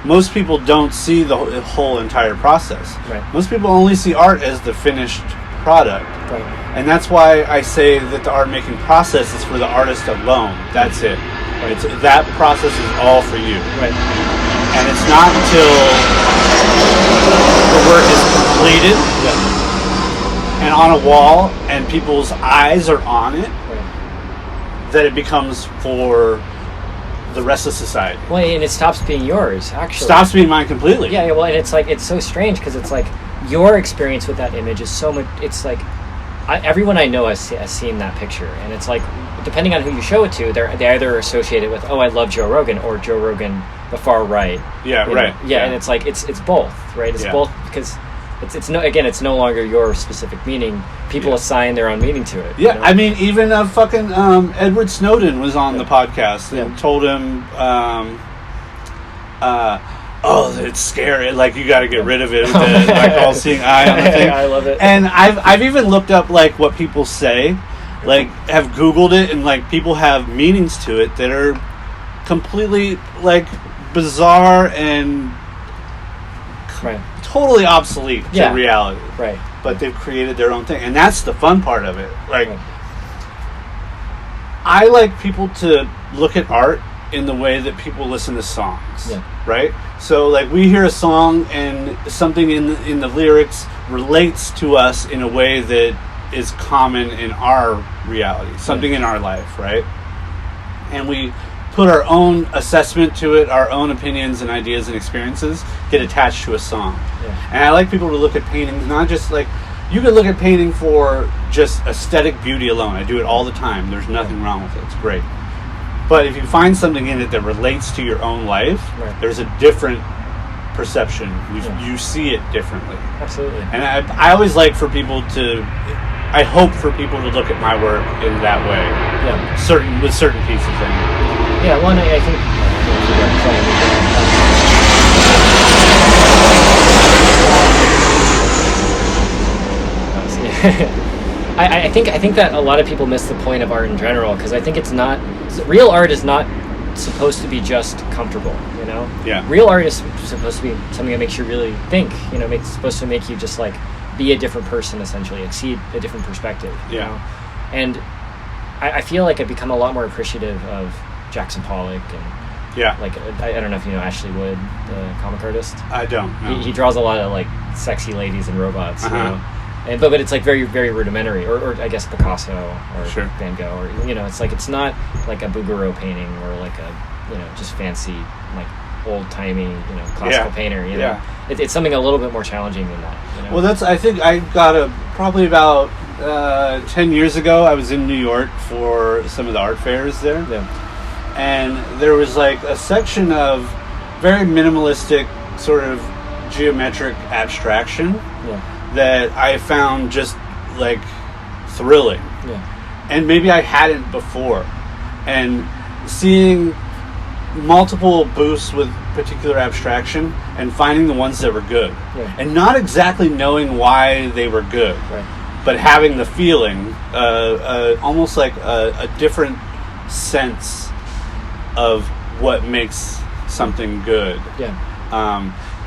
most people don't see the whole entire process. Right. Most people only see art as the finished product. Right. And that's why I say that the art-making process is for the artist alone. That's it. Right. That process is all for you. Right. And it's not until the work is completed and on a wall and people's eyes are on it that it becomes for the rest of society. Well, and it stops being yours, actually. Stops being mine completely. Yeah, well, and it's like, it's so strange because it's like your experience with that image is so much, it's like, everyone I know has seen that picture, and it's like, depending on who you show it to, they either associate it with, oh, I love Joe Rogan, or Joe Rogan, the far right. Yeah, right. Yeah, and it's like, it's both, right? It's both, because it's no longer your specific meaning. People assign their own meaning to it. Yeah, I mean, even fucking Edward Snowden was on the podcast and told him, oh, it's scary. Like, you got to get rid of it. The, like, all-seeing eye on the thing. I love it. And I've even looked up like what people say, like have Googled it, and like people have meanings to it that are completely like bizarre and totally obsolete to reality. Right. But they've created their own thing, and that's the fun part of it. Like, I like people to look at art in the way that people listen to songs. Yeah. Right? So like we hear a song and something in the lyrics relates to us in a way that is common in our reality, something in our life, right? And we put our own assessment to it, our own opinions and ideas and experiences get attached to a song. Yeah. And I like people to look at paintings, not just like, you can look at painting for just aesthetic beauty alone. I do it all the time. There's nothing wrong with it. It's great. But if you find something in it that relates to your own life, there's a different perception. You see it differently. Absolutely. And I always like for people to, I hope for people to look at my work in that way. Yeah. With certain pieces in it. Yeah, one, I think... I think that a lot of people miss the point of art in general, because I think it's not... Real art is not supposed to be just comfortable, you know? Yeah. Real art is supposed to be something that makes you really think, you know, it's supposed to make you just, like, be a different person, essentially, and see a different perspective, you know? And I feel like I've become a lot more appreciative of Jackson Pollock and... Yeah. Like, I don't know if you know Ashley Wood, the comic artist. I don't know. He draws a lot of, like, sexy ladies and robots, you know? And, but it's like very, very rudimentary, or I guess Picasso or Van Gogh, or, you know, it's like, it's not like a Bouguereau painting or like a, you know, just fancy, like old-timey, you know, classical painter, you know? It's something a little bit more challenging than that, you know? Well, I think I got probably about 10 years ago, I was in New York for some of the art fairs there. Yeah. And there was like a section of very minimalistic sort of geometric abstraction that I found just like thrilling. Yeah. And maybe I hadn't before. And seeing multiple booths with particular abstraction and finding the ones that were good. Yeah. And not exactly knowing why they were good. Right. But having the feeling, almost like a different sense of what makes something good. Yeah.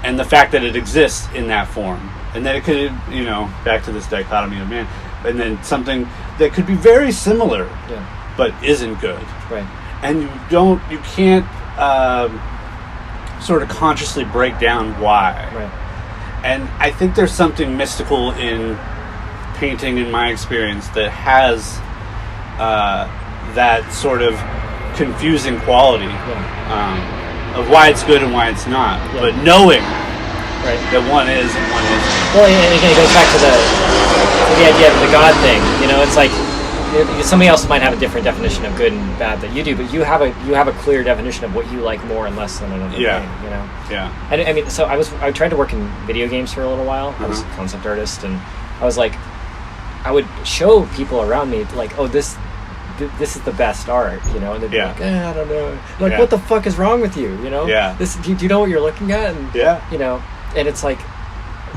And the fact that it exists in that form. And that it could, you know, back to this dichotomy of man, and then something that could be very similar, but isn't good. Right. And you can't sort of consciously break down why. Right. And I think there's something mystical in painting in my experience that has that sort of confusing quality of why it's good and why it's not. Yeah. But knowing that one is and one isn't. Well, and again, it goes back to the idea of the God thing. You know, it's like somebody else might have a different definition of good and bad that you do, but you have a clear definition of what you like more and less than another thing. You know. Yeah. And I mean, so I tried to work in video games for a little while. I was a concept artist, and I was like, I would show people around me like, oh, this is the best art, you know, and they'd be like, I don't know, like, what the fuck is wrong with you, you know? Do you know what you're looking at? And, you know, and it's like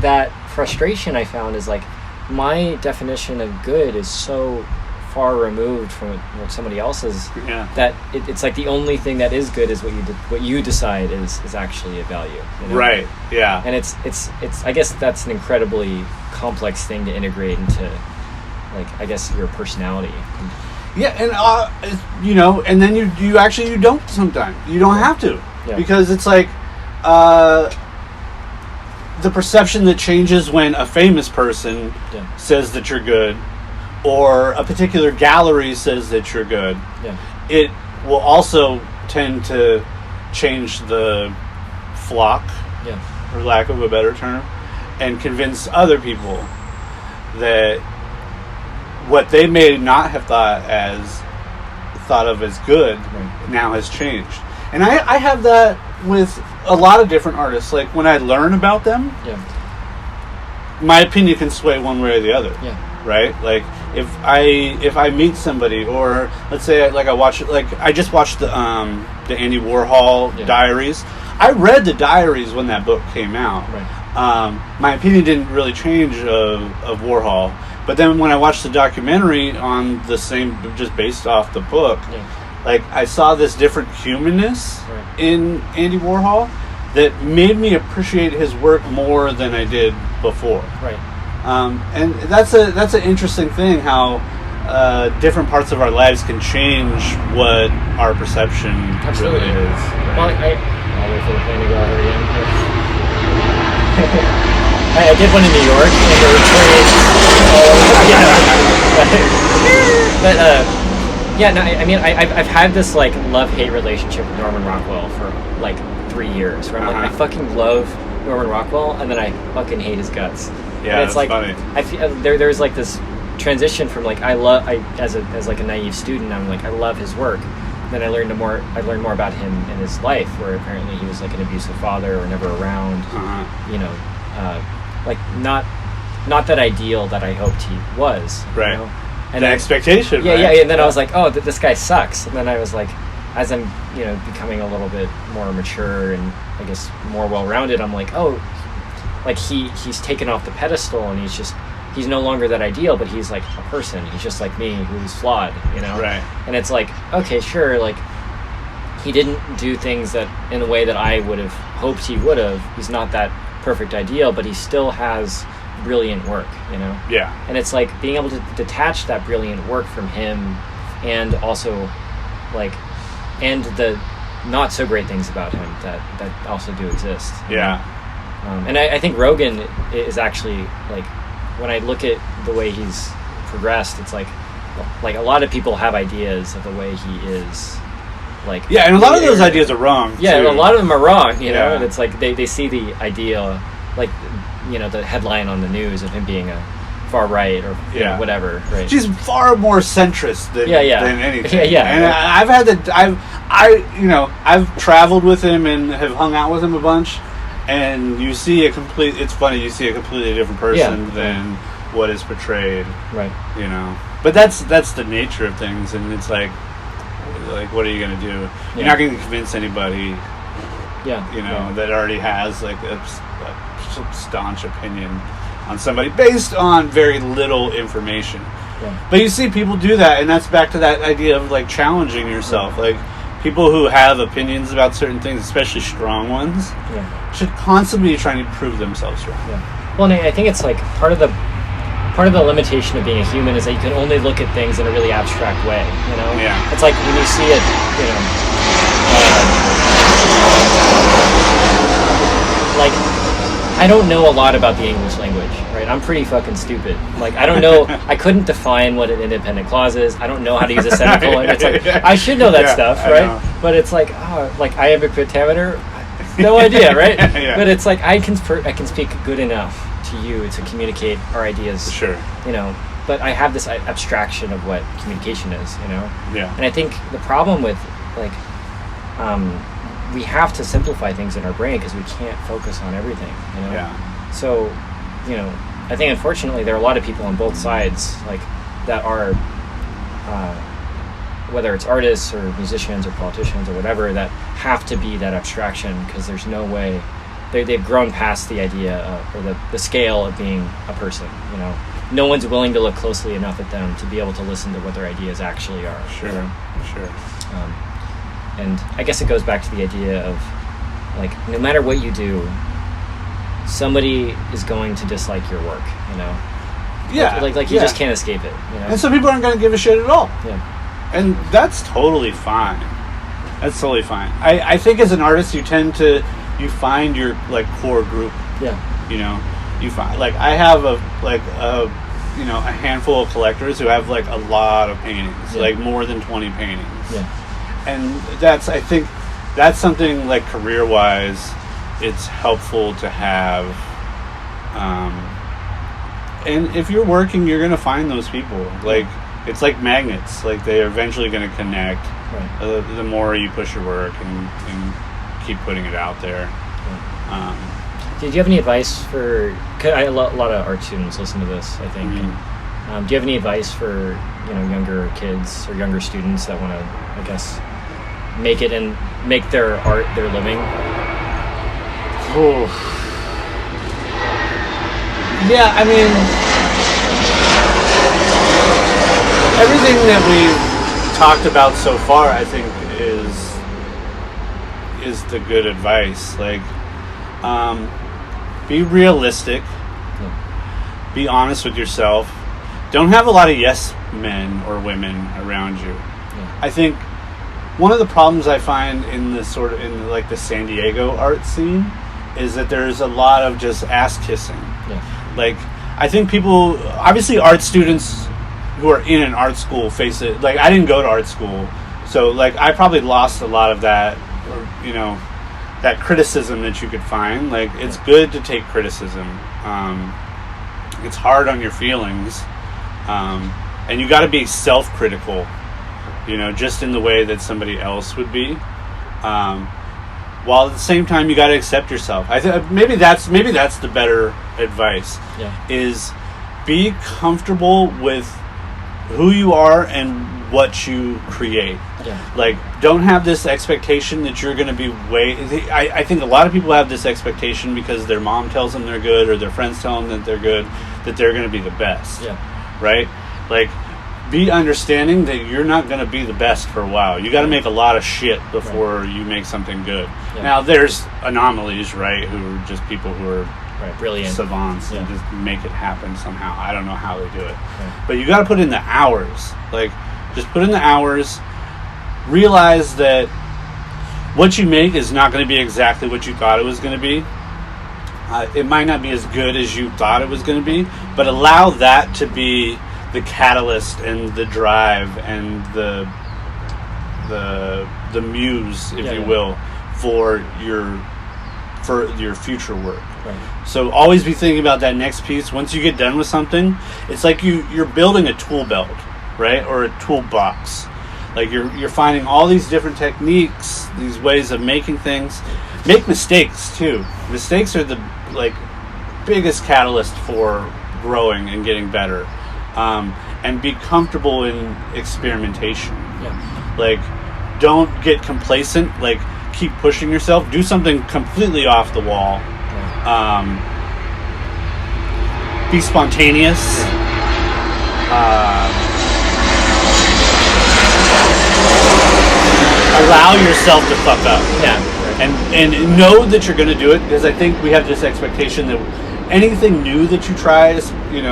that frustration I found is like my definition of good is so far removed from what somebody else's that it's like the only thing that is good is what you decide is actually a value, you know? Right. Yeah. And it's I guess that's an incredibly complex thing to integrate into, like, I guess your personality. Yeah, and you know, and then you don't sometimes. You don't have to, because it's like the perception that changes when a famous person says that you're good, or a particular gallery says that you're good. It will also tend to change the flock, for lack of a better term, and convince other people that what they may not have thought of as good now has changed. And I have that with a lot of different artists. Like, when I learn about them, my opinion can sway one way or the other. Right? Like, if I meet somebody, or let's say I just watched the Andy Warhol diaries. I read the diaries when that book came out. My opinion didn't really change of Warhol. But then when I watched the documentary on the same, just based off the book, like, I saw this different humanness in Andy Warhol that made me appreciate his work more than I did before. And that's an interesting thing, how different parts of our lives can change what our perception really is. Well, I'll wait for the plane to go over again. I did one in New York, and the return. I mean, I've had this like love-hate relationship with Norman Rockwell for like 3 years. Where I'm like, I fucking love Norman Rockwell, and then I fucking hate his guts. Yeah, and it's like funny. I feel there's like this transition from like as like a naive student, I'm like, I love his work. Then I learned more about him and his life, where apparently he was like an abusive father or never around. You know. Like not that ideal that I hoped he was, you know? And the expectation, and then I was like, oh, this guy sucks. And then I was like, as I'm, you know, becoming a little bit more mature and I guess more well-rounded, I'm like, oh, like he's taken off the pedestal, and he's no longer that ideal, but he's like a person. He's just like me, who's flawed, you know? And it's like, okay, sure, like, he didn't do things that in a way that I would have hoped he would have. He's not that perfect ideal, but he still has brilliant work, you know? And it's like being able to detach that brilliant work from him, and also like, and the not so great things about him that also do exist. And I think Rogan is actually, like, when I look at the way he's progressed, it's like a lot of people have ideas of the way he is. Like, and a lot of those ideas are wrong. too. A lot of them are wrong, you know, and it's like they see the idea, like, you know, the headline on the news of him being a far right or you know, whatever, right? She's far more centrist than anything. And I've had I've traveled with him and have hung out with him a bunch, and you see it's funny, you see a completely different person than what is portrayed. You know. But that's the nature of things, and it's like, what are you going to do? You're not going to convince anybody, that already has like a staunch opinion on somebody based on very little information. But you see people do that, and that's back to that idea of like challenging yourself. Like, people who have opinions about certain things, especially strong ones, should constantly be trying to prove themselves wrong. Well, and I think it's like part of the limitation of being a human is that you can only look at things in a really abstract way, you know? It's like when you see it, you know, like I don't know a lot about the English language, right? I'm pretty fucking stupid. Like, I don't know. I couldn't define what an independent clause is. I don't know how to use a semicolon. It's like, I should know that stuff, right? But it's like, like iambic pentameter, no idea, right? But it's like, I can speak good enough to you to communicate our ideas. Sure. You know, but I have this abstraction of what communication is, you know? Yeah. And I think the problem with, like, we have to simplify things in our brain because we can't focus on everything, you know? Yeah. So, you know, I think unfortunately there are a lot of people on both sides, like, that are, whether it's artists or musicians or politicians or whatever, that have to be that abstraction because there's no way, they've grown past the idea of, or the scale of being a person, you know? No one's willing to look closely enough at them to be able to listen to what their ideas actually are. Sure, you know? sure. And I guess it goes back to the idea of, like, no matter what you do, somebody is going to dislike your work, you know? Yeah. Like you just can't escape it, you know? And some people aren't going to give a shit at all. Yeah. And that's totally fine. That's totally fine. I think as an artist, you find your, like, core group. Yeah. You know? You find, like, I have a handful of collectors who have, like, a lot of paintings, like more than 20 paintings. Yeah. And I think that's something, like, career-wise, it's helpful to have. And if you're working, you're going to find those people. Like, it's like magnets. Like, they're eventually going to connect. Right. The more you push your work and keep putting it out there. Yeah. Did you have any advice for... a lot of art students listen to this, I think. Mm-hmm. And, do you have any advice for, you know, younger kids or younger students that want to, I guess, make it and make their art their living? Oh. Yeah, I mean, everything that we've talked about so far, I think, is the good advice. Like, be realistic. Yeah. Be honest with yourself. Don't have a lot of yes men or women around you. Yeah. I think one of the problems I find in the San Diego art scene is that there's a lot of just ass kissing. Yeah. Like, I think people, obviously art students who are in an art school face it. Like, I didn't go to art school, so, like, I probably lost a lot of that, or, you know, that criticism that you could find. Like, it's good to take criticism. It's hard on your feelings. And you got to be self-critical, you know, just in the way that somebody else would be. While at the same time, you got to accept yourself. I think maybe that's the better advice. Yeah. Is be comfortable with who you are and what you create. Yeah. Like, don't have this expectation that you're going to be I think a lot of people have this expectation because their mom tells them they're good or their friends tell them that they're good, that they're going to be the best. Yeah. Right? Like, be understanding that you're not going to be the best for a while. You got to make a lot of shit before you make something good. Yeah. Now, there's anomalies, right, who are just people who are brilliant savants and just make it happen somehow. I don't know how they do it. Yeah. But you got to put in the hours. Like, just put in the hours. Realize that what you make is not going to be exactly what you thought it was going to be. It might not be as good as you thought it was going to be, but allow that to be the catalyst and the drive and the muse, if you will, for your future work. Right. So always be thinking about that next piece. Once you get done with something, it's like you're building a tool belt, right, or a toolbox. Like, you're finding all these different techniques, these ways of making things. Make mistakes too. Mistakes are the biggest catalyst for growing and getting better. And be comfortable in experimentation. Yeah. Like, don't get complacent. Like, keep pushing yourself. Do something completely off the wall. Yeah. Be spontaneous. Allow yourself to fuck up. Yeah. And know that you're going to do it, because I think we have this expectation that anything new that you try is, you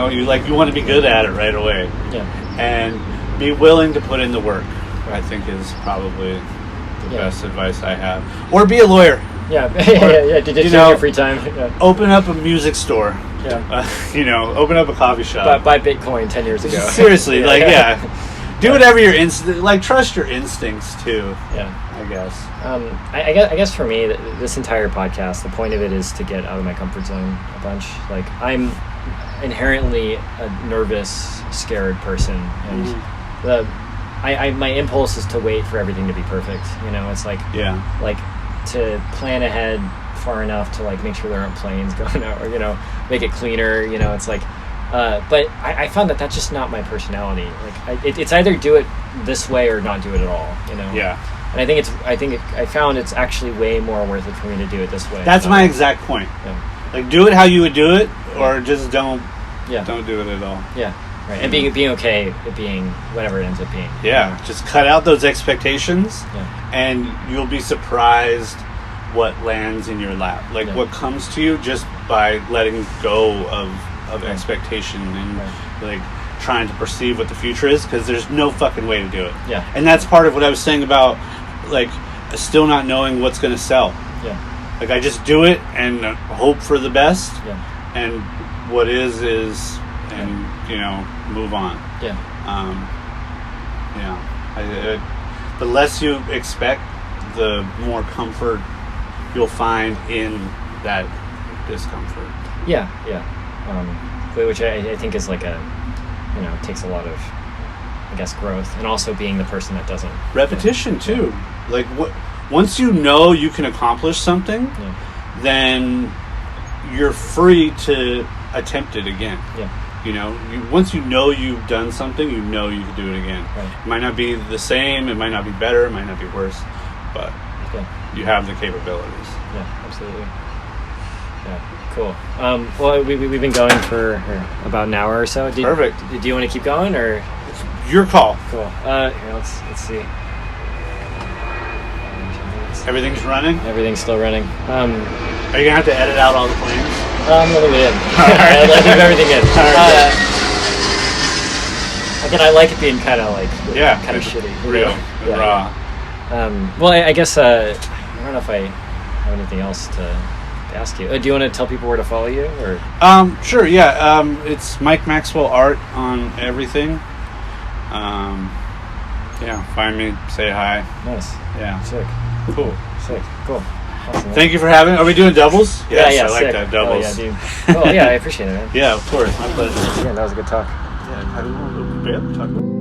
want to be good at it right away. Yeah. And be willing to put in the work, I think, is probably the best advice I have. Or be a lawyer. Yeah. Yeah. Did you know, your free time? Yeah. Open up a music store. Yeah. Open up a coffee shop. Buy Bitcoin 10 years ago. Seriously, do whatever your trust your instincts too. Yeah. I guess. I guess for me, this entire podcast, the point of it is to get out of my comfort zone a bunch. Like, I'm inherently a nervous, scared person, and my impulse is to wait for everything to be perfect. It's like to plan ahead far enough to like make sure there aren't planes going out, or make it cleaner. It's like, but I found that that's just not my personality. Like, it's either do it this way or not do it at all. Yeah. And I found it's actually way more worth it for me to do it this way. That's my exact point. Yeah. Like, do it how you would do it, or just don't do it at all. Yeah. Right. And being okay at being whatever it ends up being. Yeah. Just cut out those expectations, and you'll be surprised what lands in your lap. Like, what comes to you just by letting go of expectation and like trying to perceive what the future is, because there's no fucking way to do it. Yeah. And that's part of what I was saying about like still not knowing what's going to sell. Yeah. Like, I just do it and hope for the best. Yeah. And what is and move on. Yeah. The less you expect, the more comfort you'll find in that discomfort. Yeah. Yeah. Which I think is like it takes a lot of, I guess, growth, and also being the person that doesn't. Repetition too. Like, once you know you can accomplish something, then you're free to attempt it again. Yeah. Once you know you've done something, you know you can do it again. Right. It might not be the same, it might not be better, it might not be worse, but you have the capabilities. Yeah, absolutely. Yeah, cool. Well, we've been going for about an hour or so. Perfect. Do you want to keep going, or? It's your call. Cool. Here, let's see. Everything's running? Everything's still running. Are you going to have to edit out all the planes? I'm leaving it in. I'll leave everything in. Again, I like it being kind of like, kind of shitty. Real. Raw. Well, I guess, I don't know if I have anything else to ask you. Do you want to tell people where to follow you, or? Sure, yeah. It's Mike Maxwell Art on everything. Find me, say hi. Nice. Yeah. Sick. Cool. Sick. Cool. Awesome. Thank you for having. Are we doing doubles? Yes, I like that, doubles. Oh, yeah, dude. I appreciate it, man. Yeah, of course. My pleasure. Yeah, that was a good talk. Yeah, I don't know what we talk about.